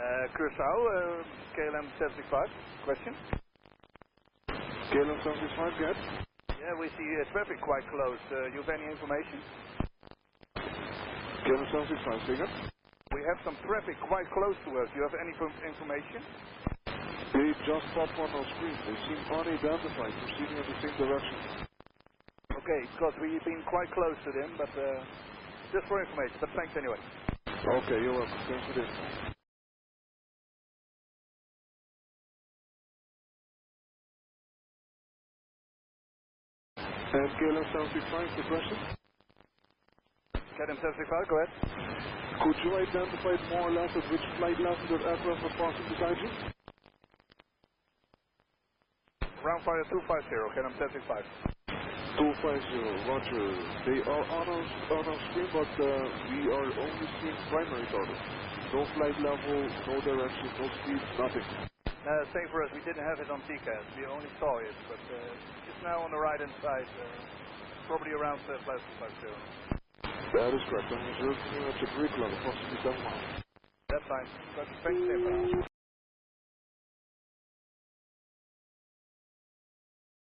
Curaçao, KLM 75, question? KLM 75, good. Yeah, we see traffic quite close. You have any information? KLM 75, say again? We have some traffic quite close to us. You have any information? They just popped one on screen. They seem unidentified, proceeding in the same direction. Okay, because we've been quite close to them, but just for information, but thanks anyway. Okay, you're welcome. Thanks for this. And KLM 75, the question? KLM 75, go ahead. Could you identify more or less at which flight level that aircraft was passing beside you? Ground fire 250, KLM 75. 250, roger. They are on our screen, but we are only seeing primary totals. No flight level, no direction, no speed, nothing. Same for us, we didn't have it on TCAS. We only saw it, but it's now on the right hand side, probably around flight 250. That is correct. I'm observing you at the break level, approximately 7 miles. That's fine. Thanks,